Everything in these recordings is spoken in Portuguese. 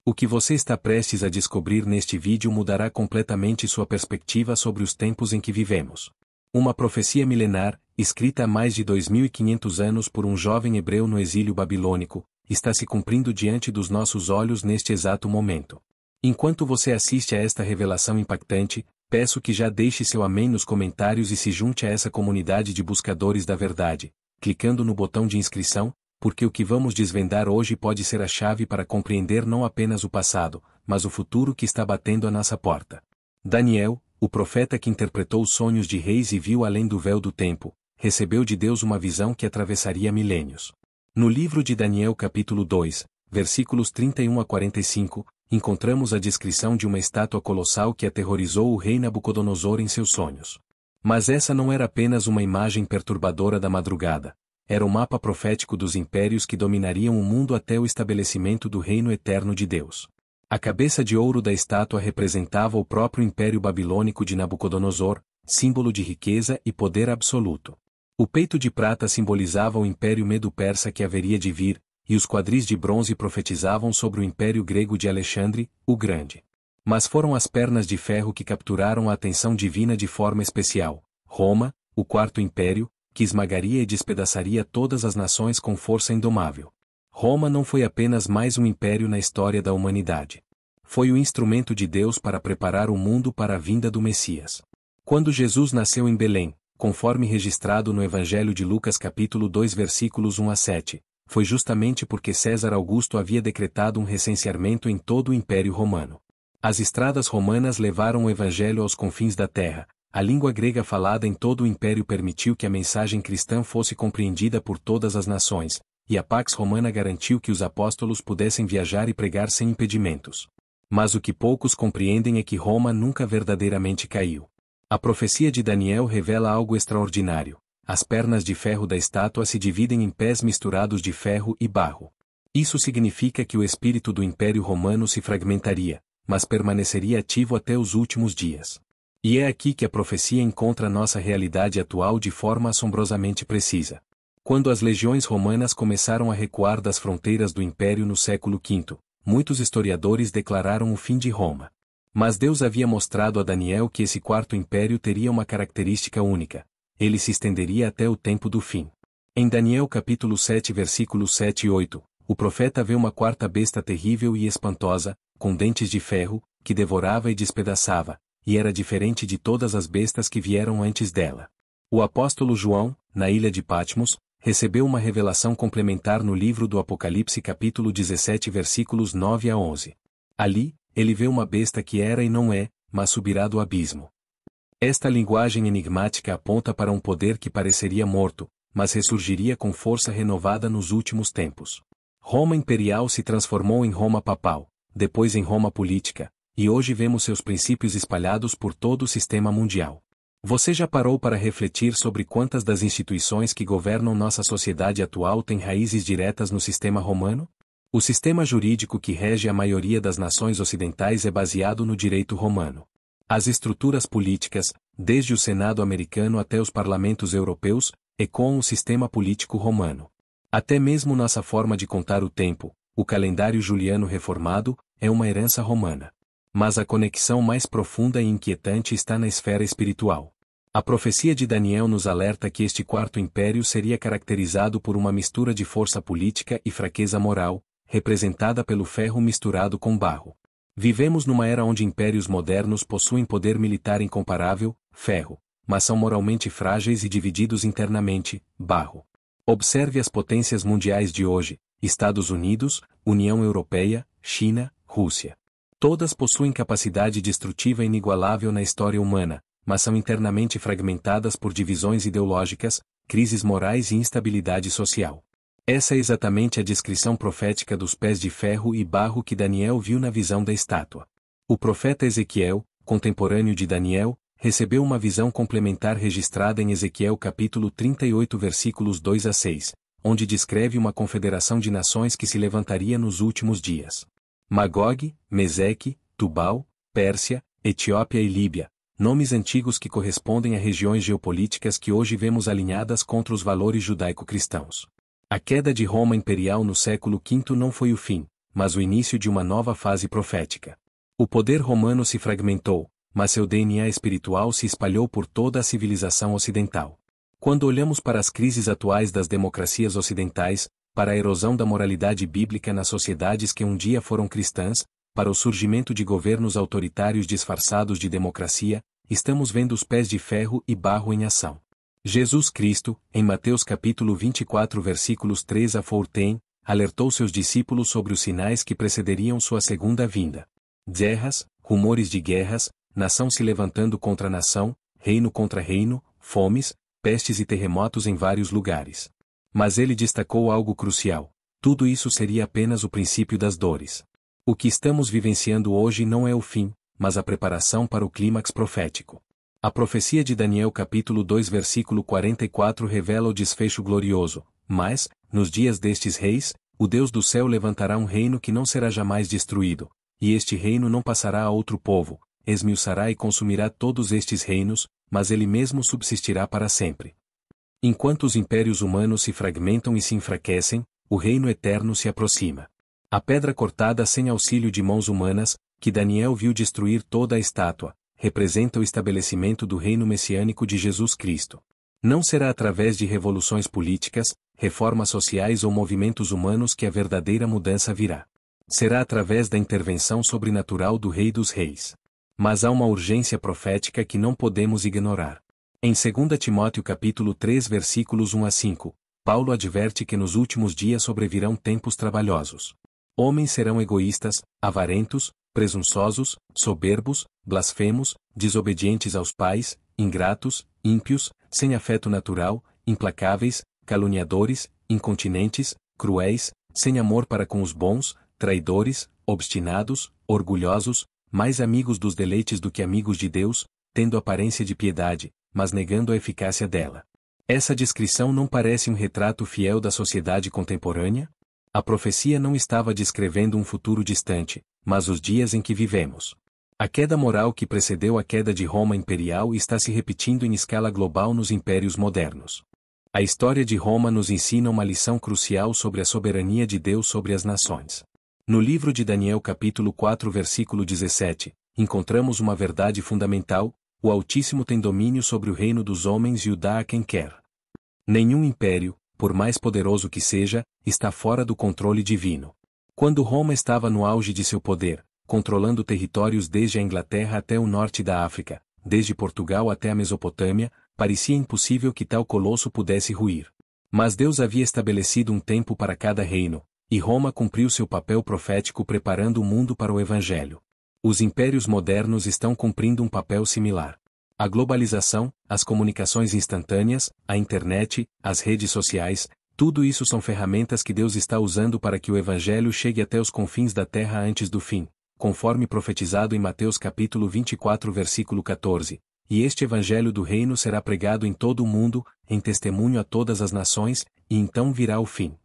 O que você está prestes a descobrir neste vídeo mudará completamente sua perspectiva sobre os tempos em que vivemos. Uma profecia milenar, escrita há mais de 2500 anos por um jovem hebreu no exílio babilônico, está se cumprindo diante dos nossos olhos neste exato momento. Enquanto você assiste a esta revelação impactante, peço que já deixe seu amém nos comentários e se junte a essa comunidade de buscadores da verdade, clicando no botão de inscrição, porque o que vamos desvendar hoje pode ser a chave para compreender não apenas o passado, mas o futuro que está batendo à nossa porta. Daniel, o profeta que interpretou os sonhos de reis e viu além do véu do tempo, recebeu de Deus uma visão que atravessaria milênios. No livro de Daniel capítulo 2, versículos 31 a 45, encontramos a descrição de uma estátua colossal que aterrorizou o rei Nabucodonosor em seus sonhos. Mas essa não era apenas uma imagem perturbadora da madrugada. Era o mapa profético dos impérios que dominariam o mundo até o estabelecimento do reino eterno de Deus. A cabeça de ouro da estátua representava o próprio Império Babilônico de Nabucodonosor, símbolo de riqueza e poder absoluto. O peito de prata simbolizava o Império Medo-Persa que haveria de vir, e os quadris de bronze profetizavam sobre o Império Grego de Alexandre, o Grande. Mas foram as pernas de ferro que capturaram a atenção divina de forma especial. Roma, o Quarto Império, que esmagaria e despedaçaria todas as nações com força indomável. Roma não foi apenas mais um império na história da humanidade. Foi o instrumento de Deus para preparar o mundo para a vinda do Messias. Quando Jesus nasceu em Belém, conforme registrado no Evangelho de Lucas capítulo 2 versículos 1 a 7, foi justamente porque César Augusto havia decretado um recenseamento em todo o Império Romano. As estradas romanas levaram o Evangelho aos confins da terra. A língua grega falada em todo o império permitiu que a mensagem cristã fosse compreendida por todas as nações, e a Pax Romana garantiu que os apóstolos pudessem viajar e pregar sem impedimentos. Mas o que poucos compreendem é que Roma nunca verdadeiramente caiu. A profecia de Daniel revela algo extraordinário. As pernas de ferro da estátua se dividem em pés misturados de ferro e barro. Isso significa que o espírito do Império Romano se fragmentaria, mas permaneceria ativo até os últimos dias. E é aqui que a profecia encontra nossa realidade atual de forma assombrosamente precisa. Quando as legiões romanas começaram a recuar das fronteiras do Império no século V, muitos historiadores declararam o fim de Roma. Mas Deus havia mostrado a Daniel que esse quarto império teria uma característica única. Ele se estenderia até o tempo do fim. Em Daniel capítulo 7 versículos 7 e 8, o profeta vê uma quarta besta terrível e espantosa, com dentes de ferro, que devorava e despedaçava, e era diferente de todas as bestas que vieram antes dela. O apóstolo João, na ilha de Patmos, recebeu uma revelação complementar no livro do Apocalipse capítulo 17 versículos 9 a 11. Ali, ele vê uma besta que era e não é, mas subirá do abismo. Esta linguagem enigmática aponta para um poder que pareceria morto, mas ressurgiria com força renovada nos últimos tempos. Roma imperial se transformou em Roma papal, depois em Roma política, e hoje vemos seus princípios espalhados por todo o sistema mundial. Você já parou para refletir sobre quantas das instituições que governam nossa sociedade atual têm raízes diretas no sistema romano? O sistema jurídico que rege a maioria das nações ocidentais é baseado no direito romano. As estruturas políticas, desde o Senado americano até os parlamentos europeus, ecoam o sistema político romano. Até mesmo nossa forma de contar o tempo, o calendário juliano reformado, é uma herança romana. Mas a conexão mais profunda e inquietante está na esfera espiritual. A profecia de Daniel nos alerta que este quarto império seria caracterizado por uma mistura de força política e fraqueza moral, representada pelo ferro misturado com barro. Vivemos numa era onde impérios modernos possuem poder militar incomparável, ferro, mas são moralmente frágeis e divididos internamente, barro. Observe as potências mundiais de hoje: Estados Unidos, União Europeia, China, Rússia. Todas possuem capacidade destrutiva inigualável na história humana, mas são internamente fragmentadas por divisões ideológicas, crises morais e instabilidade social. Essa é exatamente a descrição profética dos pés de ferro e barro que Daniel viu na visão da estátua. O profeta Ezequiel, contemporâneo de Daniel, recebeu uma visão complementar registrada em Ezequiel capítulo 38 versículos 2 a 6, onde descreve uma confederação de nações que se levantaria nos últimos dias. Magog, Meseque, Tubal, Pérsia, Etiópia e Líbia, nomes antigos que correspondem a regiões geopolíticas que hoje vemos alinhadas contra os valores judaico-cristãos. A queda de Roma imperial no século V não foi o fim, mas o início de uma nova fase profética. O poder romano se fragmentou, mas seu DNA espiritual se espalhou por toda a civilização ocidental. Quando olhamos para as crises atuais das democracias ocidentais, para a erosão da moralidade bíblica nas sociedades que um dia foram cristãs, para o surgimento de governos autoritários disfarçados de democracia, estamos vendo os pés de ferro e barro em ação. Jesus Cristo, em Mateus capítulo 24 versículos 3 a 14, alertou seus discípulos sobre os sinais que precederiam sua segunda vinda. Guerras, rumores de guerras, nação se levantando contra nação, reino contra reino, fomes, pestes e terremotos em vários lugares. Mas ele destacou algo crucial: tudo isso seria apenas o princípio das dores. O que estamos vivenciando hoje não é o fim, mas a preparação para o clímax profético. A profecia de Daniel capítulo 2 versículo 44 revela o desfecho glorioso: mas, nos dias destes reis, o Deus do céu levantará um reino que não será jamais destruído, e este reino não passará a outro povo, esmiuçará e consumirá todos estes reinos, mas ele mesmo subsistirá para sempre. Enquanto os impérios humanos se fragmentam e se enfraquecem, o reino eterno se aproxima. A pedra cortada sem auxílio de mãos humanas, que Daniel viu destruir toda a estátua, representa o estabelecimento do reino messiânico de Jesus Cristo. Não será através de revoluções políticas, reformas sociais ou movimentos humanos que a verdadeira mudança virá. Será através da intervenção sobrenatural do Rei dos Reis. Mas há uma urgência profética que não podemos ignorar. Em 2 Timóteo capítulo 3 versículos 1 a 5, Paulo adverte que nos últimos dias sobrevirão tempos trabalhosos. Homens serão egoístas, avarentos, presunçosos, soberbos, blasfemos, desobedientes aos pais, ingratos, ímpios, sem afeto natural, implacáveis, caluniadores, incontinentes, cruéis, sem amor para com os bons, traidores, obstinados, orgulhosos, mais amigos dos deleites do que amigos de Deus, tendo aparência de piedade, mas negando a eficácia dela. Essa descrição não parece um retrato fiel da sociedade contemporânea? A profecia não estava descrevendo um futuro distante, mas os dias em que vivemos. A queda moral que precedeu a queda de Roma imperial está se repetindo em escala global nos impérios modernos. A história de Roma nos ensina uma lição crucial sobre a soberania de Deus sobre as nações. No livro de Daniel capítulo 4 versículo 17, encontramos uma verdade fundamental: o Altíssimo tem domínio sobre o reino dos homens e o dá a quem quer. Nenhum império, por mais poderoso que seja, está fora do controle divino. Quando Roma estava no auge de seu poder, controlando territórios desde a Inglaterra até o norte da África, desde Portugal até a Mesopotâmia, parecia impossível que tal colosso pudesse ruir. Mas Deus havia estabelecido um tempo para cada reino, e Roma cumpriu seu papel profético preparando o mundo para o Evangelho. Os impérios modernos estão cumprindo um papel similar. A globalização, as comunicações instantâneas, a internet, as redes sociais, tudo isso são ferramentas que Deus está usando para que o Evangelho chegue até os confins da terra antes do fim, conforme profetizado em Mateus capítulo 24 versículo 14, e este Evangelho do Reino será pregado em todo o mundo, em testemunho a todas as nações, e então virá o fim.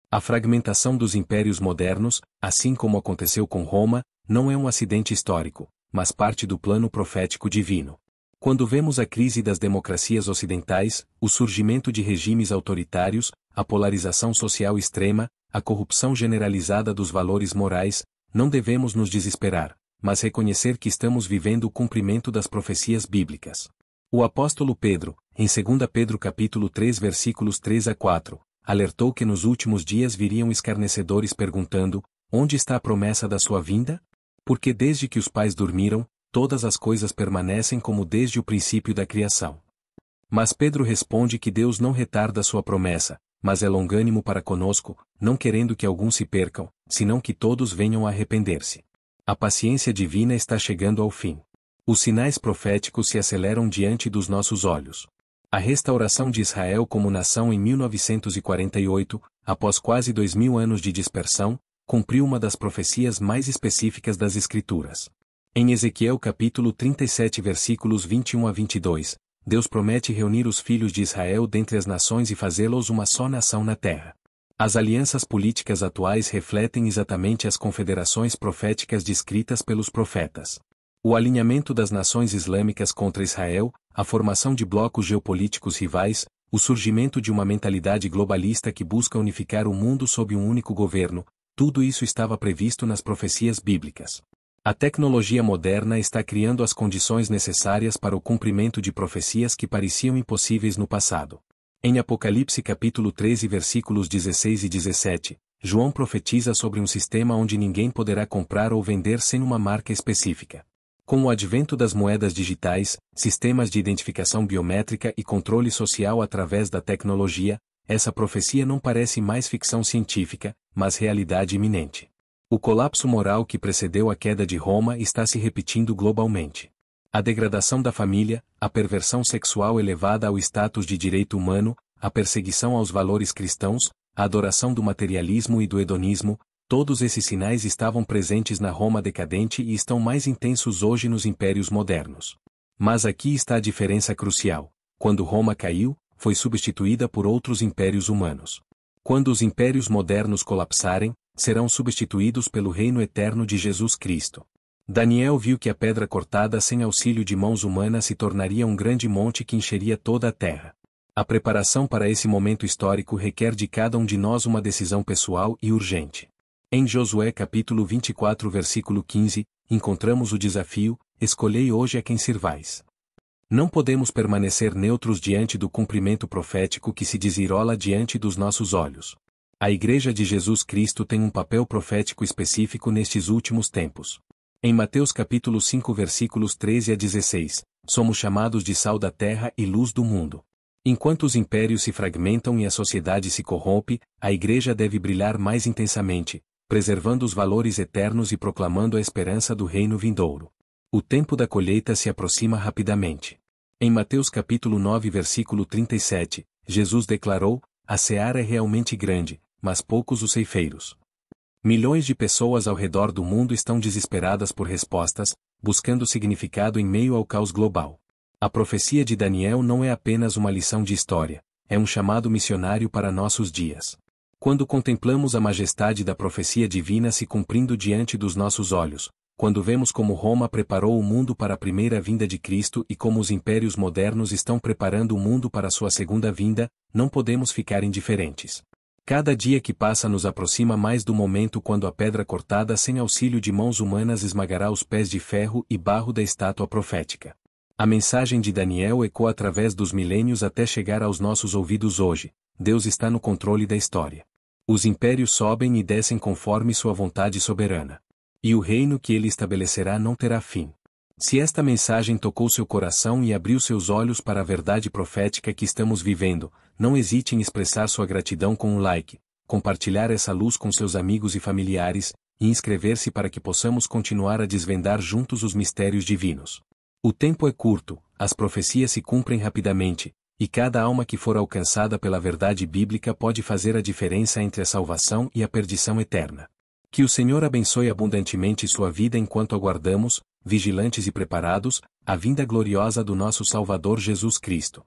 A fragmentação dos impérios modernos, assim como aconteceu com Roma, não é um acidente histórico, mas parte do plano profético divino. Quando vemos a crise das democracias ocidentais, o surgimento de regimes autoritários, a polarização social extrema, a corrupção generalizada dos valores morais, não devemos nos desesperar, mas reconhecer que estamos vivendo o cumprimento das profecias bíblicas. O apóstolo Pedro, em 2 Pedro capítulo 3 versículos 3 a 4, alertou que nos últimos dias viriam escarnecedores perguntando: onde está a promessa da sua vinda? Porque desde que os pais dormiram, todas as coisas permanecem como desde o princípio da criação. Mas Pedro responde que Deus não retarda sua promessa, mas é longânimo para conosco, não querendo que alguns se percam, senão que todos venham a arrepender-se. A paciência divina está chegando ao fim. Os sinais proféticos se aceleram diante dos nossos olhos. A restauração de Israel como nação em 1948, após quase 2000 anos de dispersão, cumpriu uma das profecias mais específicas das Escrituras. Em Ezequiel capítulo 37 versículos 21 a 22, Deus promete reunir os filhos de Israel dentre as nações e fazê-los uma só nação na terra. As alianças políticas atuais refletem exatamente as confederações proféticas descritas pelos profetas. O alinhamento das nações islâmicas contra Israel, a formação de blocos geopolíticos rivais, o surgimento de uma mentalidade globalista que busca unificar o mundo sob um único governo, Tudo isso estava previsto nas profecias bíblicas. A tecnologia moderna está criando as condições necessárias para o cumprimento de profecias que pareciam impossíveis no passado. Em Apocalipse capítulo 13 versículos 16 e 17, João profetiza sobre um sistema onde ninguém poderá comprar ou vender sem uma marca específica. Com o advento das moedas digitais, sistemas de identificação biométrica e controle social através da tecnologia, essa profecia não parece mais ficção científica, mas realidade iminente. O colapso moral que precedeu a queda de Roma está se repetindo globalmente. A degradação da família, a perversão sexual elevada ao status de direito humano, a perseguição aos valores cristãos, a adoração do materialismo e do hedonismo, todos esses sinais estavam presentes na Roma decadente e estão mais intensos hoje nos impérios modernos. Mas aqui está a diferença crucial. Quando Roma caiu, foi substituída por outros impérios humanos. Quando os impérios modernos colapsarem, serão substituídos pelo reino eterno de Jesus Cristo. Daniel viu que a pedra cortada sem auxílio de mãos humanas se tornaria um grande monte que encheria toda a terra. A preparação para esse momento histórico requer de cada um de nós uma decisão pessoal e urgente. Em Josué capítulo 24 versículo 15, encontramos o desafio: escolhei hoje a quem sirvais. Não podemos permanecer neutros diante do cumprimento profético que se desenrola diante dos nossos olhos. A Igreja de Jesus Cristo tem um papel profético específico nestes últimos tempos. Em Mateus capítulo 5 versículos 13 a 16, somos chamados de sal da terra e luz do mundo. Enquanto os impérios se fragmentam e a sociedade se corrompe, a Igreja deve brilhar mais intensamente, preservando os valores eternos e proclamando a esperança do reino vindouro. O tempo da colheita se aproxima rapidamente. Em Mateus capítulo 9 versículo 37, Jesus declarou: a seara é realmente grande, mas poucos os ceifeiros. Milhões de pessoas ao redor do mundo estão desesperadas por respostas, buscando significado em meio ao caos global. A profecia de Daniel não é apenas uma lição de história, é um chamado missionário para nossos dias. Quando contemplamos a majestade da profecia divina se cumprindo diante dos nossos olhos, quando vemos como Roma preparou o mundo para a primeira vinda de Cristo e como os impérios modernos estão preparando o mundo para sua segunda vinda, não podemos ficar indiferentes. Cada dia que passa nos aproxima mais do momento quando a pedra cortada sem auxílio de mãos humanas esmagará os pés de ferro e barro da estátua profética. A mensagem de Daniel ecoa através dos milênios até chegar aos nossos ouvidos hoje. Deus está no controle da história. Os impérios sobem e descem conforme sua vontade soberana. E o reino que ele estabelecerá não terá fim. Se esta mensagem tocou seu coração e abriu seus olhos para a verdade profética que estamos vivendo, não hesite em expressar sua gratidão com um like, compartilhar essa luz com seus amigos e familiares, e inscrever-se para que possamos continuar a desvendar juntos os mistérios divinos. O tempo é curto, as profecias se cumprem rapidamente, e cada alma que for alcançada pela verdade bíblica pode fazer a diferença entre a salvação e a perdição eterna. Que o Senhor abençoe abundantemente sua vida enquanto aguardamos, vigilantes e preparados, a vinda gloriosa do nosso Salvador Jesus Cristo.